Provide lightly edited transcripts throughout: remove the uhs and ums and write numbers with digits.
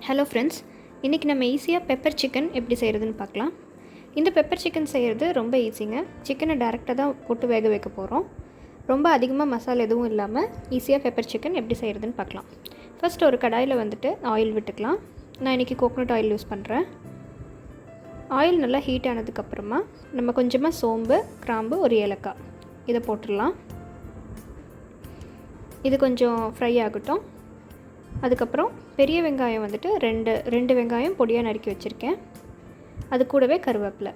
Hello friends, இன்றைக்கி நம்ம ஈஸியாக பெப்பர் சிக்கன் எப்படி செய்கிறதுன்னு பார்க்கலாம். இந்த பெப்பர் சிக்கன் செய்கிறது ரொம்ப ஈஸிங்க. சிக்கனை டேரெக்டாக தான் போட்டு வேக வைக்க போகிறோம். ரொம்ப அதிகமாக மசாலா எதுவும் இல்லாமல் ஈஸியாக பெப்பர் சிக்கன் எப்படி செய்கிறதுன்னு பார்க்கலாம். ஃபஸ்ட் ஒரு கடாயில் ஆயில் விட்டுக்கலாம். நான் இன்றைக்கி கோகோனட் ஆயில் யூஸ் பண்ணுறேன். ஆயில் நல்லா ஹீட் ஆனதுக்கப்புறமா நம்ம கொஞ்சமாக சோம்பு, கிராம்பு, ஒரு ஏலக்காய் இதை போட்டுடலாம். இது கொஞ்சம் ஃப்ரை ஆகட்டும். அதுக்கப்புறம் பெரிய வெங்காயம் ரெண்டு வெங்காயம் பொடியாக நறுக்கி வச்சுருக்கேன். அது கூடவே கருவேப்பிலை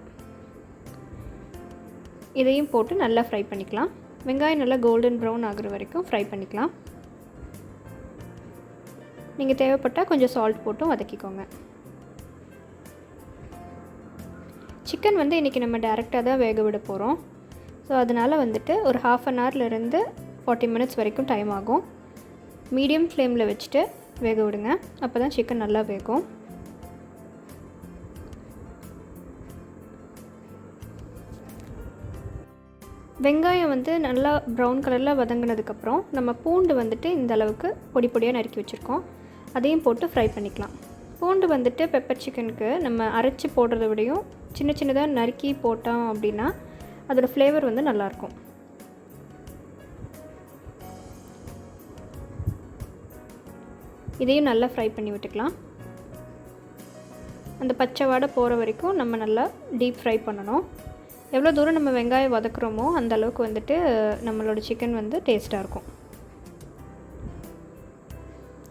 இதையும் போட்டு நல்லா ஃப்ரை பண்ணிக்கலாம். வெங்காயம் நல்லா கோல்டன் ப்ரௌன் ஆகுற வரைக்கும் ஃப்ரை பண்ணிக்கலாம். நீங்கள் தேவைப்பட்டால் கொஞ்சம் சால்ட் போட்டும் வதக்கிக்கோங்க. சிக்கன் இன்றைக்கி நம்ம டேரெக்டாக தான் வேக விட போகிறோம். ஸோ அதனால் ஒரு 1/2 ஹவர்லேருந்து 40 மினிட்ஸ் வரைக்கும் டைம் ஆகும். மீடியம் ஃப்ளேமில் வச்சுட்டு வேக விடுங்க. அப்போ தான் சிக்கன் நல்லா வேகும். வெங்காயம் நல்லா ப்ரௌன் கலரில் வதங்கினதுக்கப்புறம் நம்ம பூண்டு இந்த அளவுக்கு பொடி பொடியாக நறுக்கி வச்சுருக்கோம். அதையும் போட்டு ஃப்ரை பண்ணிக்கலாம். பூண்டு பெப்பர் சிக்கனுக்கு நம்ம அரைச்சி போடுறத விடையும் சின்ன சின்னதாக நறுக்கி போட்டோம் அப்படின்னா அதோடய ஃப்ளேவர் நல்லாயிருக்கும். இதையும் நல்லா ஃப்ரை பண்ணி விட்டுக்கலாம். அந்த பச்சை வாடை போகிற வரைக்கும் நம்ம நல்லா டீப் ஃப்ரை பண்ணணும். எவ்வளோ தூரம் நம்ம வெங்காயம் வதக்குறோமோ அந்த அளவுக்கு நம்மளோட சிக்கன் டேஸ்ட்டாக இருக்கும்.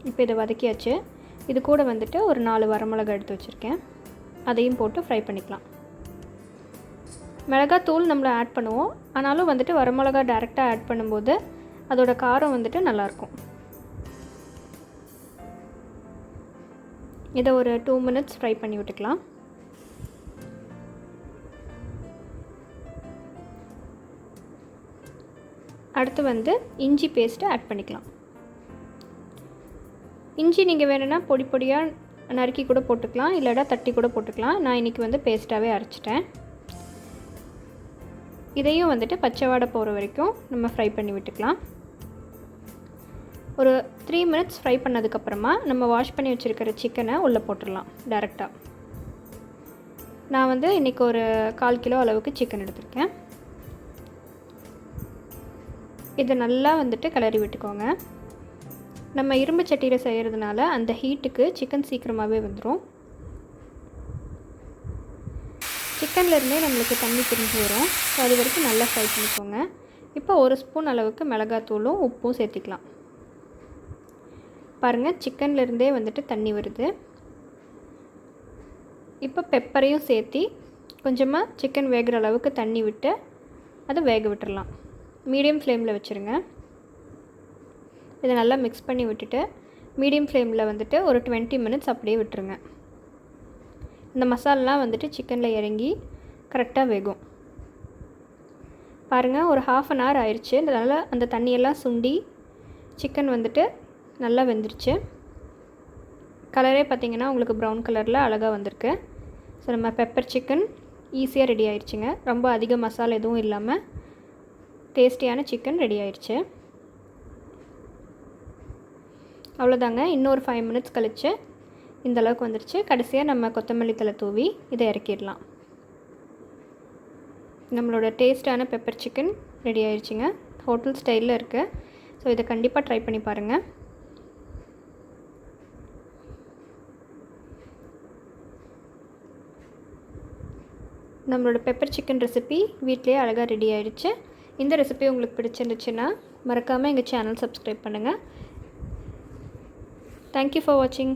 இப்போ இதை வதக்கியாச்சு. இது கூட ஒரு 4 வரமிளகாய் எடுத்து வச்சுருக்கேன். அதையும் போட்டு ஃப்ரை பண்ணிக்கலாம். மிளகாத்தூள் நம்மளை ஆட் பண்ணுவோம். ஆனாலும் வரமிளகாய் டேரெக்டாக ஆட் பண்ணும்போது அதோட காரம் நல்லாயிருக்கும். இதை ஒரு 2 மினிட்ஸ் ஃப்ரை பண்ணி விட்டுக்கலாம். அடுத்து இஞ்சி பேஸ்ட்டை ஆட் பண்ணிக்கலாம். இஞ்சி நீங்கள் வேணும்னா பொடி பொடியாக நறுக்கி கூட போட்டுக்கலாம், இல்லைடா தட்டி கூட போட்டுக்கலாம். நான் இன்றைக்கி பேஸ்ட்டாகவே அரைச்சிட்டேன். இதையும் பச்சை வாடை போகிற வரைக்கும் நம்ம ஃப்ரை பண்ணி விட்டுக்கலாம். ஒரு 3 மினிட்ஸ் ஃப்ரை பண்ணதுக்கப்புறமா நம்ம வாஷ் பண்ணி வச்சுருக்கிற சிக்கனை உள்ளே போட்டுடலாம் டேரெக்டாக. நான் இன்றைக்கி ஒரு 1/4 கிலோ அளவுக்கு சிக்கன் எடுத்திருக்கேன். இதை நல்லா கிளறி விட்டுக்கோங்க. நம்ம இரும்பு சட்டியில் செய்கிறதுனால அந்த ஹீட்டுக்கு சிக்கன் சீக்கிரமாகவே வந்துடும். சிக்கன்லேருந்தே நம்மளுக்கு தண்ணி பிரிஞ்சு வரும். ஸோ அது வரைக்கும் நல்லா ஃப்ரை பண்ணிக்கோங்க. இப்போ 1 ஸ்பூன் அளவுக்கு மிளகாத்தூளும் உப்பும் சேர்த்திக்கலாம். பாருங்கள், சிக்கன்லேருந்தே தண்ணி வருது. இப்போ பெப்பரையும் சேர்த்தி கொஞ்சமாக சிக்கன் வேகிற அளவுக்கு தண்ணி விட்டு அதை வேக விட்டுடலாம். மீடியம் ஃப்ளேமில் வச்சுருங்க. இதை நல்லா மிக்ஸ் பண்ணி விட்டுட்டு மீடியம் ஃப்ளேமில் ஒரு 20 மினிட்ஸ் அப்படியே விட்டுருங்க. இந்த மசாலாலாம் சிக்கனில் இறங்கி கரெக்டாக வேகும். பாருங்கள், ஒரு 1/2 ஹவர் ஆயிடுச்சு. நல்லா அந்த தண்ணியெல்லாம் சுண்டி சிக்கன் நல்லா வெந்துருச்சு. கலரே பார்த்திங்கன்னா உங்களுக்கு ப்ரௌன் கலரில் அழகாக வந்திருக்கு. ஸோ நம்ம பெப்பர் சிக்கன் ஈஸியாக ரெடி ஆயிடுச்சுங்க. ரொம்ப அதிக மசாலா எதுவும் இல்லாமல் டேஸ்டியான சிக்கன் ரெடி ஆயிடுச்சு. அவ்வளோதாங்க. இன்னொரு 5 மினிட்ஸ் கழித்து இந்த அளவுக்கு வந்துருச்சு. கடைசியாக நம்ம கொத்தமல்லி தழை தூவி இதை இறக்கிடலாம். நம்மளோட டேஸ்டான பெப்பர் சிக்கன் ரெடி ஆயிடுச்சுங்க. ஹோட்டல் ஸ்டைலில் இருக்குது. ஸோ இதை கண்டிப்பாக ட்ரை பண்ணி பாருங்கள். நம்மளோட பெப்பர் சிக்கன் ரெசிபி வீட்டிலேயே அழகாக ரெடி ஆகிடுச்சு. இந்த ரெசிபி உங்களுக்கு பிடிச்சிருந்துச்சுன்னா மறக்காமல் எங்கள் சேனல் சப்ஸ்கிரைப் பண்ணுங்கள். தேங்க்யூ ஃபார் வாட்சிங்.